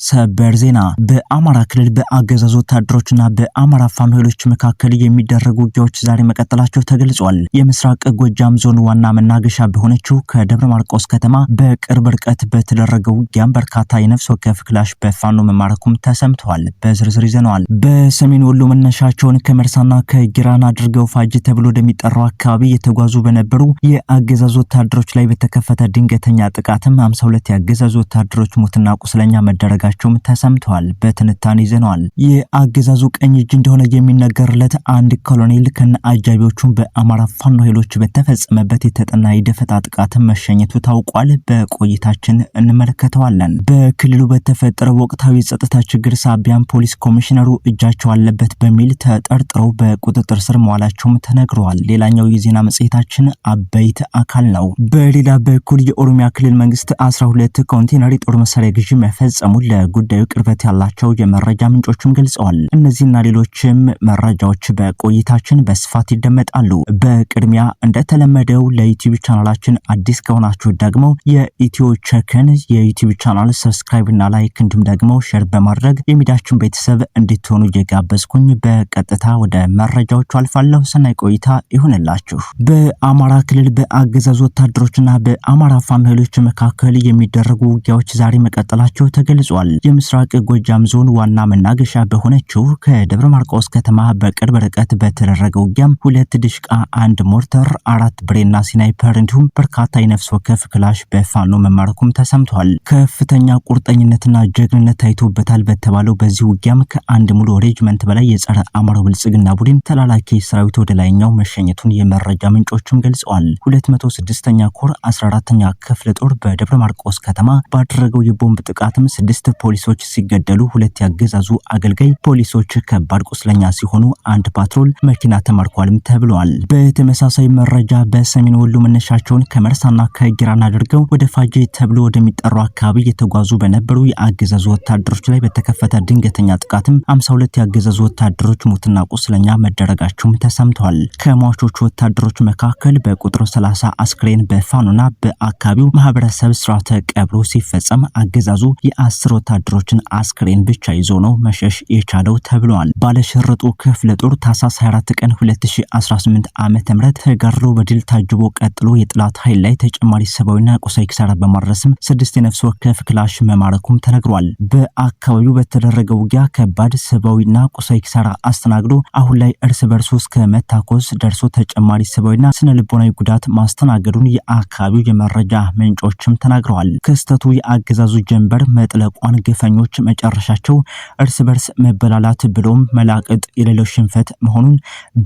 ሰበር ዜና በአማራ ክልል በአገዛዙ ወታደሮችና በአማራ ፋኖ ኃይሎች መካከል የሚደረጉ ውጊያዎች ዛሬ መቀጠላቸው ተገልጿል። የምስራቅ ጎጃም ዞን ዋና መናገሻ በሆነችው ከደብረ ማርቆስ ከተማ በቅርብ ርቀት በተደረገው ውጊያም በርካታ የነፍስ ወከፍ ክላሽ በፋኖ መማረኩም ተሰምተዋል። በዝርዝር ይዘነዋል። በሰሜን ወሎ መነሻቸውን ከመርሳና ከጊራና አድርገው ፋጅ ተብሎ ወደሚጠራው አካባቢ የተጓዙ በነበሩ የአገዛዙ ወታደሮች ላይ በተከፈተ ድንገተኛ ጥቃትም 52 የአገዛዙ ወታደሮች ሞትና ቁስለኛ መደረጋቸውም ተሰምተዋል። በትንታኔ ይዘነዋል። የአገዛዙ ቀኝ እጅ እንደሆነ የሚነገርለት አንድ ኮሎኔል ከነ አጃቢዎቹ በአማራ ፋኖ ኃይሎች በተፈጸመበት የተጠና የደፈጣ ጥቃት መሸኘቱ ታውቋል። በቆይታችን እንመለከተዋለን። በክልሉ በተፈጠረው ወቅታዊ የጸጥታ ችግር ሳቢያም ፖሊስ ኮሚሽነሩ እጃቸው አለበት በሚል ተጠርጥረው በቁጥጥር ስር መዋላቸውም ተነግረዋል። ሌላኛው የዜና መጽሔታችን አበይት አካል ነው። በሌላ በኩል የኦሮሚያ ክልል መንግስት 12 ኮንቴነር የጦር መሳሪያ ግዢ መፈጸሙን ለጉዳዩ ቅርበት ያላቸው የመረጃ ምንጮችም ገልጸዋል። እነዚህና ሌሎችም መረጃዎች በቆይታችን በስፋት ይደመጣሉ። በቅድሚያ እንደተለመደው ለዩቲዩብ ቻናላችን አዲስ ከሆናችሁ ደግሞ የኢትዮ ቸክን የዩቲዩብ ቻናል ሰብስክራይብ እና ላይክ እንዲሁም ደግሞ ሼር በማድረግ የሚዲያችን ቤተሰብ እንድትሆኑ እየጋበዝኩኝ በቀጥታ ወደ መረጃዎቹ አልፋለሁ። ሰናይ ቆይታ ይሁንላችሁ። በአማራ ክልል በአገዛዙ ወታደሮችና በአማራ ፋኖ ኃይሎች መካከል የሚደረጉ ውጊያዎች ዛሬ መቀጠላቸው ተገልጿል። የምስራቅ ጎጃም ዞን ዋና መናገሻ በሆነችው ከደብረ ማርቆስ ከተማ በቅርብ ርቀት በተደረገው ውጊያም 2 ድሽቃ፣ 1 ሞርተር፣ 4 ብሬና ስናይፐር እንዲሁም በርካታ የነፍስ ወከፍ ክላሽ በፋኖ መማረኩም ተሰምቷል። ከፍተኛ ቁርጠኝነትና ጀግንነት ታይቶበታል በተባለው በዚህ ውጊያም ከአንድ ሙሉ ሬጅመንት በላይ የጸረ አማራው ብልጽግና ቡድን ተላላኪ ሰራዊት ወደ ላይኛው መሸኘቱን የመረጃ ምንጮችም ገልጸዋል። 206ኛ ኮር 14ኛ ክፍለ ጦር በደብረ ማርቆስ ከተማ ባደረገው የቦምብ ጥቃትም 6 ፖሊሶች ሲገደሉ 2 ያገዛዙ አገልጋይ ፖሊሶች ከባድ ቁስለኛ ሲሆኑ 1 ፓትሮል መኪና ተማርኳልም ተብሏል። በተመሳሳይ መረጃ በሰሜን ወሎ መነሻቸውን ከመርሳና ከጊራና አድርገው ወደ ፋጄ ተብሎ ወደሚጠራው አካባቢ የተጓዙ በነበሩ የአገዛዙ ወታደሮች ላይ በተከፈተ ድንገተኛ ጥቃትም 52 ያገዛዙ ወታደሮች ሞትና ቁስለኛ መደረጋቸውም ተሰምቷል። ከሟቾቹ ወታደሮች መካከል በቁጥር 30 አስክሬን በፋኖና በአካባቢው ማህበረሰብ ስርዓተ ቀብሮ ሲፈጸም አገዛዙ የ10 ወታደሮችን አስክሬን ብቻ ይዞ ነው መሸሽ የቻለው ተብሏል። ባለሽርጡ ክፍለ ጦር ታህሳስ 24 ቀን 2018 ዓመተ ምህረት ተጋድሎ በድል ታጅቦ ቀጥሎ የጥላት ኃይል ላይ ተጨማሪ ሰብአዊና ቁሳዊ ኪሳራ በማድረስም 6 የነፍስ ወከፍ ክላሽ መማረኩም ተነግሯል። በአካባቢው በተደረገው ውጊያ ከባድ ሰብአዊና ቁሳዊ ኪሳራ አስተናግዶ አሁን ላይ እርስ በርሱ እስከ መታኮስ ደርሶ ተጨማሪ ሰብአዊና ስነ ልቦናዊ ጉዳት ማስተናገዱን የአካባቢው የመረጃ ምንጮችም ተናግረዋል። ክስተቱ የአገዛዙ ጀንበር መጥለቋን ግፈኞች መጨረሻቸው እርስ በርስ መበላላት ብሎም መላቅጥ የሌለው ሽንፈት መሆኑን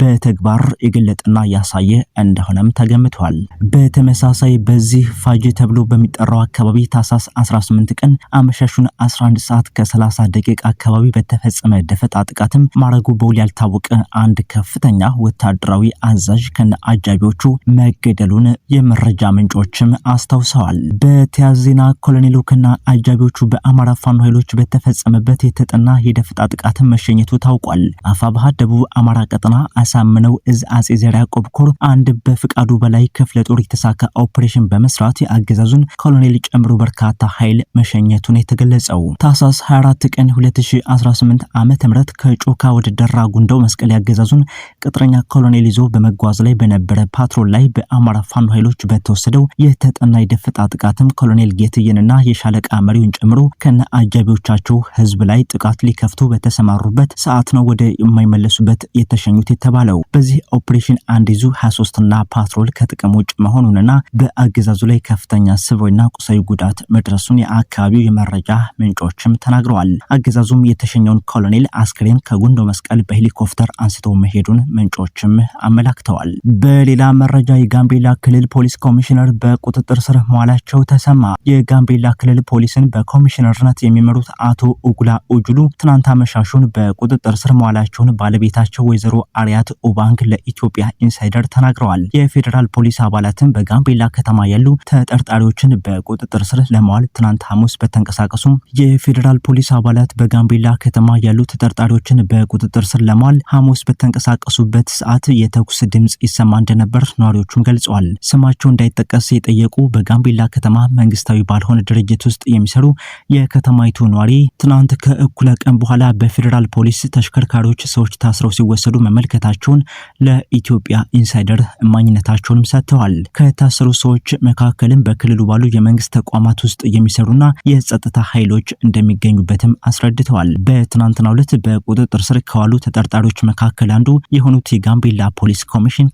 በተግባር የገለጠና ያሳየ እንደሆነም ተገምቷል። በተመሳሳይ በዚህ ፋጅ ተብሎ በሚጠራው አካባቢ ታህሳስ 18 ቀን አመሻሹን 11 ሰዓት ከ30 ደቂቃ አካባቢ በተፈጸመ ደፈጣ ጥቃትም ማረጉ በውል ያልታወቀ አንድ ከፍተኛ ወታደራዊ አዛዥ ከነ አጃቢዎቹ መገደሉን የመረጃ ምንጮችም አስታውሰዋል። በተያያዘ ዜና ኮሎኔሉ ከነ አጃቢዎቹ በአማራ ፋኖ ኃይሎች በተፈጸመበት የተጠና የደፈጣ ጥቃት መሸኘቱ ታውቋል። አፋብሃ ደቡብ አማራ ቀጠና አሳምነው እዝ አጼ ዘርዓ ያዕቆብ ኮር አንድ በፍቃዱ በላይ ክፍለ ጦር የተሳካ ኦፕሬሽን በመስራት የአገዛዙን ኮሎኔል ጨምሮ በርካታ ኃይል መሸኘቱን የተገለጸው ታህሳስ 24 ቀን 2018 ዓመተ ምህረት ከጮካ ወደ ደራ ጉንደው መስቀል ያገዛዙን ቅጥረኛ ኮሎኔል ይዞ በመጓዝ ላይ በነበረ ፓትሮል ላይ በአማራ ፋኖ ኃይሎች በተወሰደው የተጠና የደፈጣ ጥቃትም ኮሎኔል ጌትየንና የሻለቃ መሪውን ጨምሮ ከነ አጃቢዎቻቸው ህዝብ ላይ ጥቃት ሊከፍቱ በተሰማሩበት ሰዓት ነው ወደ የማይመለሱበት የተሸኙት የተባለው። በዚህ ኦፕሬሽን አንድ ይዙ 23ና ፓትሮል ከጥቅም ውጭ መሆኑንና በአገዛዙ ላይ ከፍተኛ ሰብአዊና ቁሳዊ ጉዳት መድረሱን የአካባቢው የመረጃ ምንጮችም ተናግረዋል። አገዛዙም የተሸኘውን ኮሎኔል አስክሬን ከጉንዶ መስቀል በሄሊኮፕተር አንስቶ መሄዱን ምንጮችም አመላክተዋል። በሌላ መረጃ የጋምቤላ ክልል ፖሊስ ኮሚሽነር በቁጥጥር ስር መዋላቸው ተሰማ። የጋምቤላ ክልል ፖሊስን በኮሚሽነርነት የሚመሩት አቶ ኡጉላ ኡጁሉ ትናንት አመሻሹን በቁጥጥር ስር መዋላቸውን ባለቤታቸው ወይዘሮ አሪያት ኡባንግ ለኢትዮጵያ ኢንሳይደር ተናግረዋል። የፌዴራል ፖሊስ አባላትን በጋምቤላ ከተማ ያሉ ተጠርጣሪዎችን በቁጥጥር ስር ለማዋል ትናንት ሐሙስ በተንቀሳቀሱም የፌዴራል ፖሊስ አባላት በጋምቤላ ከተማ ያሉ ተጠርጣሪዎችን በቁጥጥር ስር ለማዋል ሐሙስ በተንቀሳቀሱበት ሰዓት የተኩስ ድምጽ ይሰማ እንደነበር ነዋሪዎቹም ገልጸዋል። ስማቸው እንዳይጠቀስ የጠየቁ በጋምቤላ ከተማ መንግስታዊ ባልሆነ ድርጅት ውስጥ የሚሰሩ የከተማ የከተማይቱ ኗሪ ትናንት ከእኩለ ቀን በኋላ በፌዴራል ፖሊስ ተሽከርካሪዎች ሰዎች ታስረው ሲወሰዱ መመልከታቸውን ለኢትዮጵያ ኢንሳይደር እማኝነታቸውንም ሰጥተዋል። ከታሰሩ ሰዎች መካከልም በክልሉ ባሉ የመንግስት ተቋማት ውስጥ የሚሰሩና የጸጥታ ኃይሎች እንደሚገኙበትም አስረድተዋል። በትናንትናው ዕለት በቁጥጥር ስር ከዋሉ ተጠርጣሪዎች መካከል አንዱ የሆኑት የጋምቤላ ፖሊስ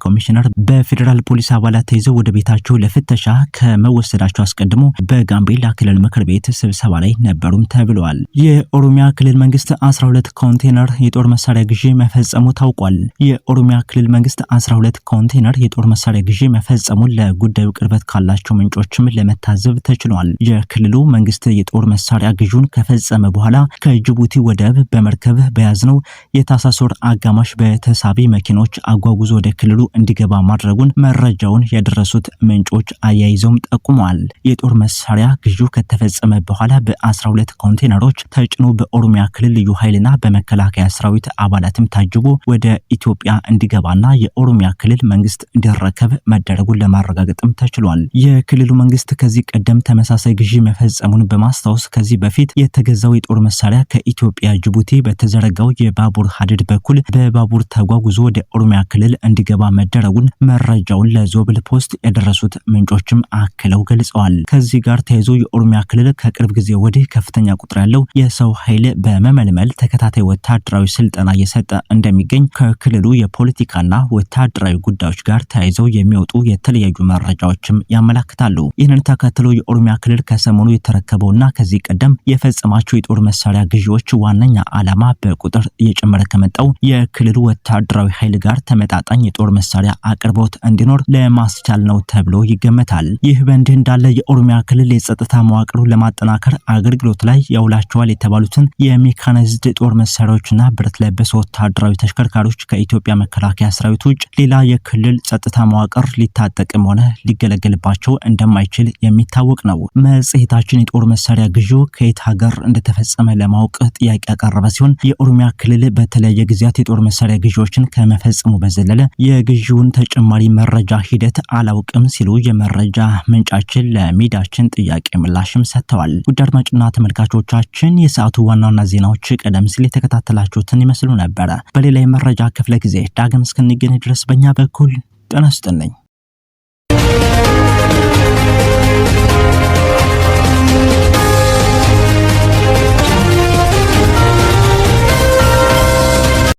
ኮሚሽነር በፌዴራል ፖሊስ አባላት ተይዘው ወደ ቤታቸው ለፍተሻ ከመወሰዳቸው አስቀድሞ በጋምቤላ ክልል ምክር ቤት ስብሰባ ላይ ነበሩም ተብለዋል። የኦሮሚያ ክልል መንግስት 12 ኮንቴነር የጦር መሳሪያ ግዢ መፈጸሙ ታውቋል። የኦሮሚያ ክልል መንግስት 12 ኮንቴነር የጦር መሳሪያ ግዢ መፈጸሙን ለጉዳዩ ቅርበት ካላቸው ምንጮችም ለመታዘብ ተችሏል። የክልሉ መንግስት የጦር መሳሪያ ግዢውን ከፈጸመ በኋላ ከጅቡቲ ወደብ በመርከብ በያዝነው የታህሳስ ወር አጋማሽ በተሳቢ መኪኖች አጓጉዞ ወደ ክልሉ እንዲገባ ማድረጉን መረጃውን ያደረሱት ምንጮች አያይዘውም ጠቁመዋል። የጦር መሳሪያ ግዢው ከተፈጸመ በኋላ በ12 ኮንቴነሮች ተጭኖ በኦሮሚያ ክልል ልዩ ኃይልና በመከላከያ ሰራዊት አባላትም ታጅቦ ወደ ኢትዮጵያ እንዲገባና የኦሮሚያ ክልል መንግስት እንዲረከብ መደረጉን ለማረጋገጥም ተችሏል። የክልሉ መንግስት ከዚህ ቀደም ተመሳሳይ ግዢ መፈጸሙን በማስታወስ ከዚህ በፊት የተገዛው የጦር መሳሪያ ከኢትዮጵያ ጅቡቲ በተዘረጋው የባቡር ሀዲድ በኩል በባቡር ተጓጉዞ ወደ ኦሮሚያ ክልል እንዲገባ መደረጉን መረጃውን ለዞብል ፖስት ያደረሱት ምንጮችም አክለው ገልጸዋል። ከዚህ ጋር ተያይዞ የኦሮሚያ ክልል ከቅርብ ጊዜ ወዲህ ከፍተኛ ቁጥር ያለው የሰው ኃይል በመመልመል ተከታታይ ወታደራዊ ስልጠና እየሰጠ እንደሚገኝ ከክልሉ የፖለቲካና ወታደራዊ ጉዳዮች ጋር ተያይዘው የሚወጡ የተለያዩ መረጃዎችም ያመላክታሉ። ይህንን ተከትሎ የኦሮሚያ ክልል ከሰሞኑ የተረከበውና ከዚህ ቀደም የፈጸማቸው የጦር መሳሪያ ግዢዎች ዋነኛ ዓላማ በቁጥር እየጨመረ ከመጣው የክልሉ ወታደራዊ ኃይል ጋር ተመጣጣኝ የጦር መሳሪያ አቅርቦት እንዲኖር ለማስቻል ነው ተብሎ ይገመታል። ይህ በእንዲህ እንዳለ የኦሮሚያ ክልል የጸጥታ መዋቅሩን ለማጠናከር አገልግሎት ላይ ያውላቸዋል የተባሉትን የሜካናይዝድ ጦር መሳሪያዎችና ብረት ለበስ ወታደራዊ ተሽከርካሪዎች ከኢትዮጵያ መከላከያ ሰራዊት ውጭ ሌላ የክልል ጸጥታ መዋቅር ሊታጠቅም ሆነ ሊገለገልባቸው እንደማይችል የሚታወቅ ነው። መጽሔታችን የጦር መሳሪያ ግዢው ከየት ሀገር እንደተፈጸመ ለማወቅ ጥያቄ ያቀረበ ሲሆን የኦሮሚያ ክልል በተለያየ ጊዜያት የጦር መሳሪያ ግዢዎችን ከመፈጸሙ በዘለለ የግዢውን ተጨማሪ መረጃ ሂደት አላውቅም ሲሉ የመረጃ ምንጫችን ለሚዲያችን ጥያቄ ምላሽም ሰጥተዋል። ውድ አድማጭና ተመልካቾቻችን የሰዓቱ ዋና ዋና ዜናዎች ቀደም ሲል የተከታተላችሁትን ይመስሉ ነበረ። በሌላ የመረጃ ክፍለ ጊዜ ዳግም እስክንገናኝ ድረስ በእኛ በኩል ጤና ይስጥልኝ።